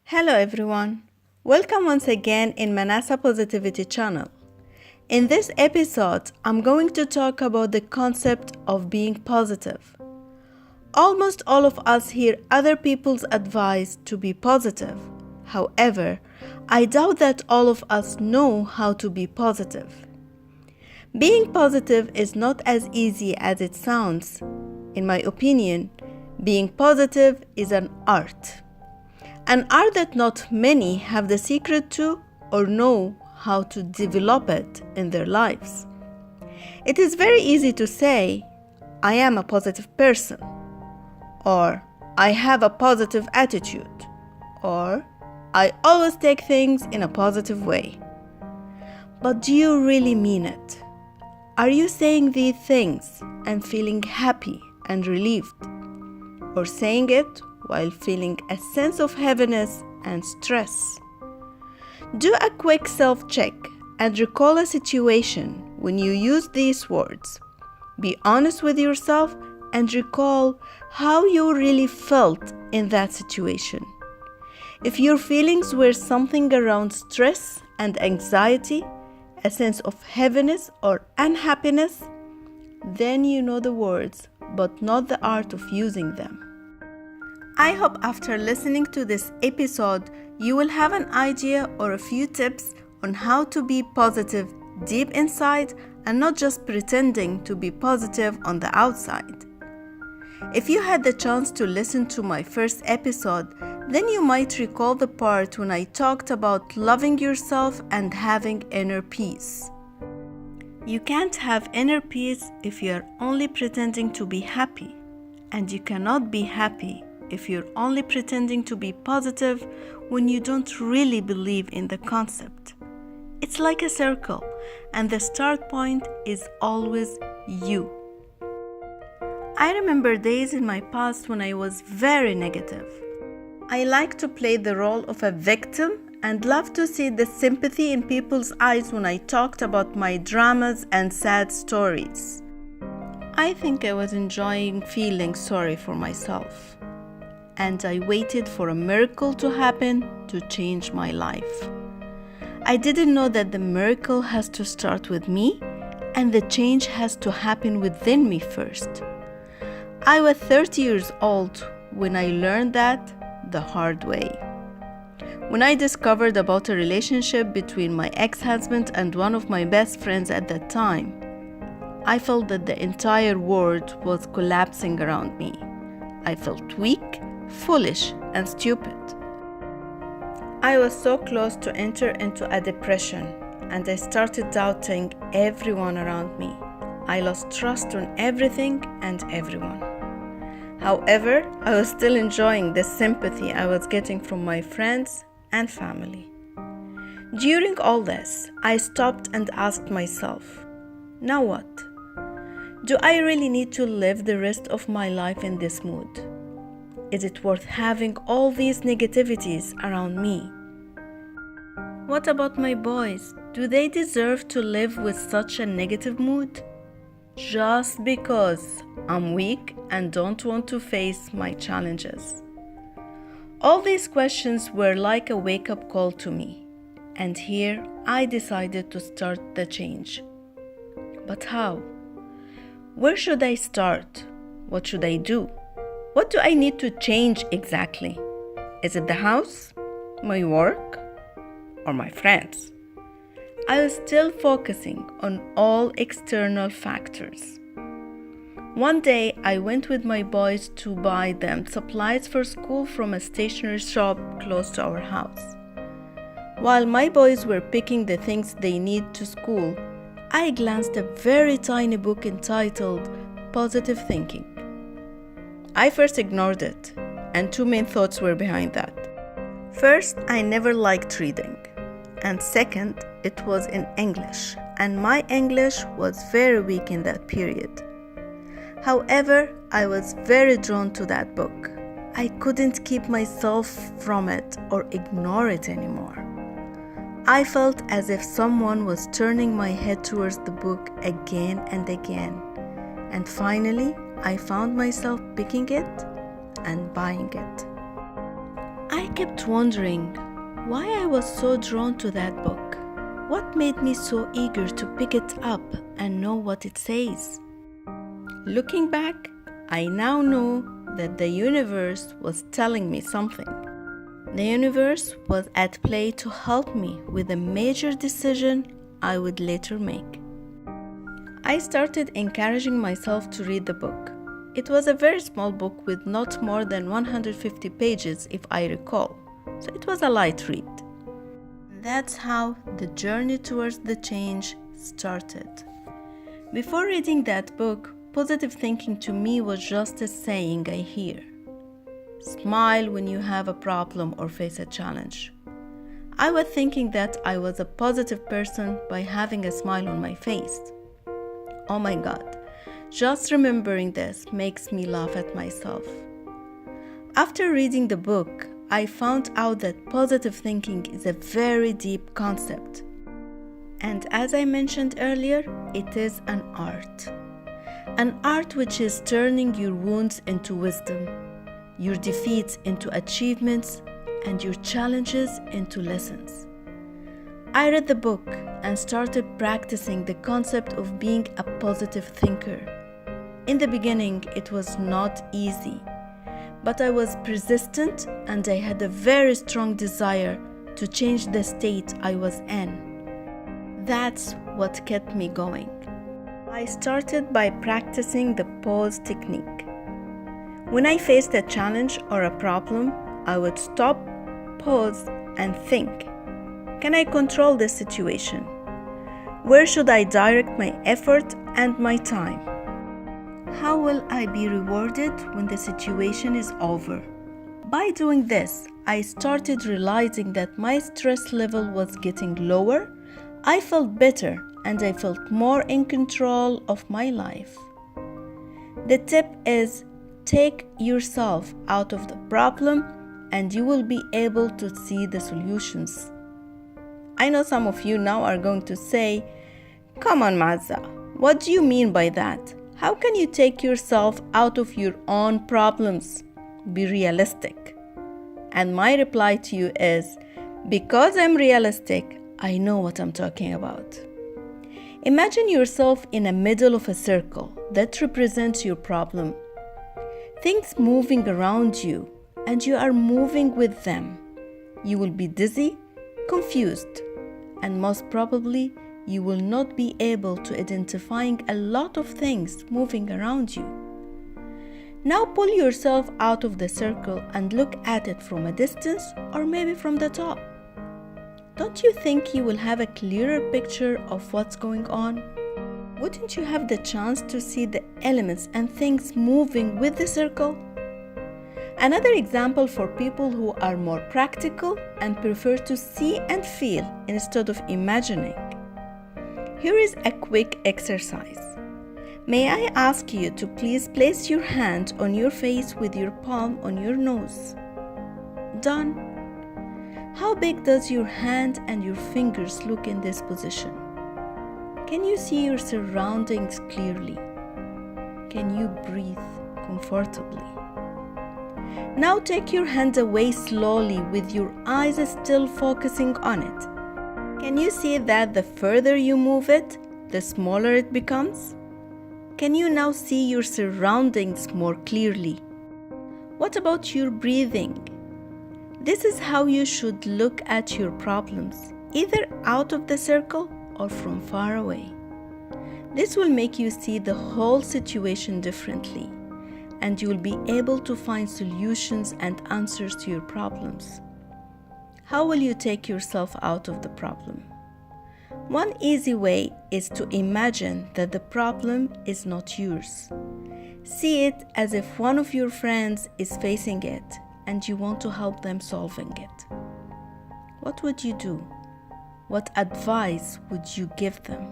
Hello everyone. Welcome once again in Maazza Positivity channel. In this episode, I'm going to talk about the concept of being positive. Almost all of us hear other people's advice to be positive. However, I doubt that all of us know how to be positive. Being positive is not as easy as it sounds. In my opinion, being positive is an art. An art that not many have the secret to or know how to develop it in their lives. It is very easy to say, I am a positive person, or I have a positive attitude, or I always take things in a positive way. But do you really mean it? Are you saying these things and feeling happy and relieved, or saying it while feeling a sense of heaviness and stress? Do a quick self-check and recall a situation when you use these words. Be honest with yourself and recall how you really felt in that situation. If your feelings were something around stress and anxiety, a sense of heaviness or unhappiness, then you know the words, but not the art of using them. I hope after listening to this episode, you will have an idea or a few tips on how to be positive deep inside and not just pretending to be positive on the outside. If you had the chance to listen to my first episode, then you might recall the part when I talked about loving yourself and having inner peace. You can't have inner peace if you're only pretending to be happy, and you cannot be happy if you're only pretending to be positive when you don't really believe in the concept. It's like a circle, and the start point is always you. I remember days in my past when I was very negative. I like to play the role of a victim and love to see the sympathy in people's eyes when I talked about my dramas and sad stories. I think I was enjoying feeling sorry for myself. And I waited for a miracle to happen to change my life. I didn't know that the miracle has to start with me and the change has to happen within me first. I was 30 years old when I learned that the hard way. When I discovered about a relationship between my ex-husband and one of my best friends at that time, I felt that the entire world was collapsing around me. I felt weak, foolish and stupid. I was so close to enter into a depression, and I started doubting everyone around me. I lost trust on everything and everyone. However, I was still enjoying the sympathy I was getting from my friends and family. During all this, I stopped and asked myself, now what? Do I really need to live the rest of my life in this mood? Is it worth having all these negativities around me? What about my boys? Do they deserve to live with such a negative mood? Just because I'm weak and don't want to face my challenges. All these questions were like a wake-up call to me, and here I decided to start the change. But how? Where should I start? What should I do? What do I need to change exactly? Is it the house, my work, or my friends? I was still focusing on all external factors. One day, I went with my boys to buy them supplies for school from a stationery shop close to our house. While my boys were picking the things they need to school, I glanced at a very tiny book entitled Positive Thinking. I first ignored it, and two main thoughts were behind that. First, I never liked reading, and second, it was in English, and my English was very weak in that period. However, I was very drawn to that book. I couldn't keep myself from it or ignore it anymore. I felt as if someone was turning my head towards the book again and again, and finally, I found myself picking it and buying it. I I kept wondering why I was so drawn to that book. What made me so eager to pick it up and know what it says? Looking back, I now know that the universe was telling me something. The universe was at play to help me with a major decision I would later make. I started encouraging myself to read the book. It was a very small book with not more than 150 pages, if I recall, so it was a light read. That's how the journey towards the change started. Before reading that book, positive thinking to me was just a saying I hear. Smile when you have a problem or face a challenge. I was thinking that I was a positive person by having a smile on my face. Oh my God, just remembering this makes me laugh at myself. After reading the book, I found out that positive thinking is a very deep concept. And as I mentioned earlier, it is an art. An art which is turning your wounds into wisdom, your defeats into achievements, and your challenges into lessons. I read the book and started practicing the concept of being a positive thinker. In the beginning, it was not easy, but I was persistent and I had a very strong desire to change the state I was in. That's what kept me going. I started by practicing the pause technique. When I faced a challenge or a problem, I would stop, pause, and think. Can I control this situation? Where should I direct my effort and my time? How will I be rewarded when the situation is over? By doing this, I started realizing that my stress level was getting lower. I felt better and I felt more in control of my life. The tip is take yourself out of the problem and you will be able to see the solutions. I know some of you now are going to say, "Come on, Maazza, what do you mean by that? How can you take yourself out of your own problems? Be realistic." And my reply to you is, because I'm realistic, I know what I'm talking about. Imagine yourself in the middle of a circle that represents your problem. Things moving around you, and you are moving with them. You will be dizzy, confused, and most probably you will not be able to identifying a lot of things moving around you. Now pull yourself out of the circle and look at it from a distance or maybe from the top. Don't you think you will have a clearer picture of what's going on? Wouldn't you have the chance to see the elements and things moving with the circle? Another example for people who are more practical and prefer to see and feel instead of imagining. Here is a quick exercise. May I ask you to please place your hand on your face with your palm on your nose? Done. How big does your hand and your fingers look in this position? Can you see your surroundings clearly? Can you breathe comfortably? Now take your hand away slowly with your eyes still focusing on it. Can you see that the further you move it, the smaller it becomes? Can you now see your surroundings more clearly? What about your breathing? This is how you should look at your problems, either out of the circle or from far away. This will make you see the whole situation differently, and you will be able to find solutions and answers to your problems. How will you take yourself out of the problem? One easy way is to imagine that the problem is not yours. See it as if one of your friends is facing it and you want to help them solving it. What would you do? What advice would you give them?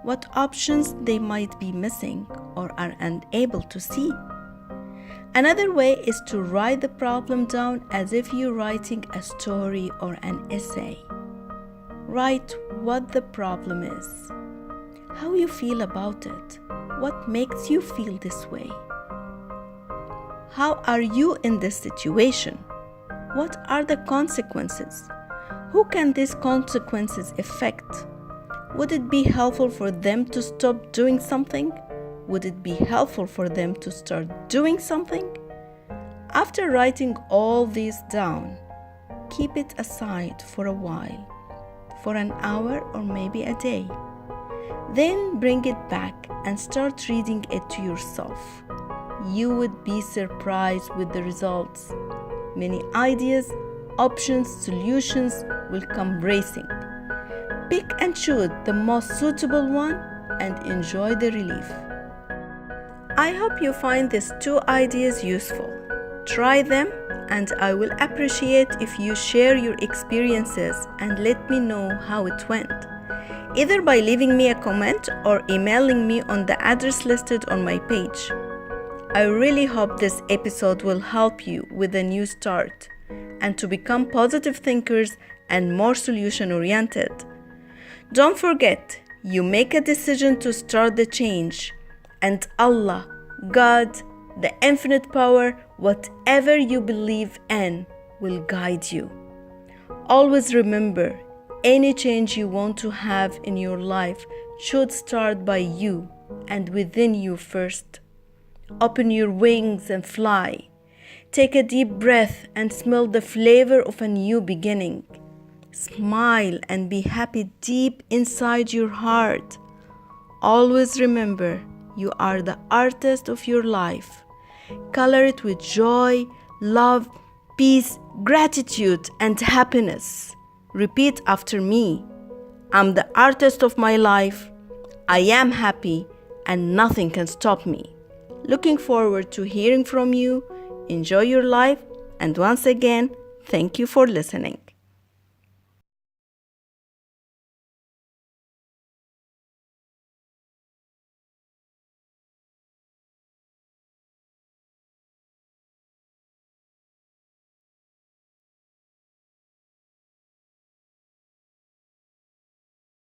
What options they might be missing or are unable to see? Another way is to write the problem down as if you're writing a story or an essay. Write what the problem is, how you feel about it, what makes you feel this way. How are you in this situation? What are the consequences? Who can these consequences affect? Would it be helpful for them to stop doing something? Would it be helpful for them to start doing something? After writing all these down, keep it aside for a while, for an hour or maybe a day. Then bring it back and start reading it to yourself. You would be surprised with the results. Many ideas, options, solutions will come racing. Pick and choose the most suitable one and enjoy the relief. I hope you find these 2 ideas useful. Try them, and I will appreciate if you share your experiences and let me know how it went, either by leaving me a comment or emailing me on the address listed on my page. I really hope this episode will help you with a new start and to become positive thinkers and more solution-oriented. Don't forget, you make a decision to start the change, and Allah, God, the infinite power, whatever you believe in, will guide you. Always remember, any change you want to have in your life should start by you and within you first. Open your wings and fly. Take a deep breath and smell the flavor of a new beginning. Smile and be happy deep inside your heart. Always remember, you are the artist of your life. Color it with joy, love, peace, gratitude, and happiness. Repeat after me. I'm the artist of my life. I am happy, and nothing can stop me. Looking forward to hearing from you. Enjoy your life, and once again, thank you for listening.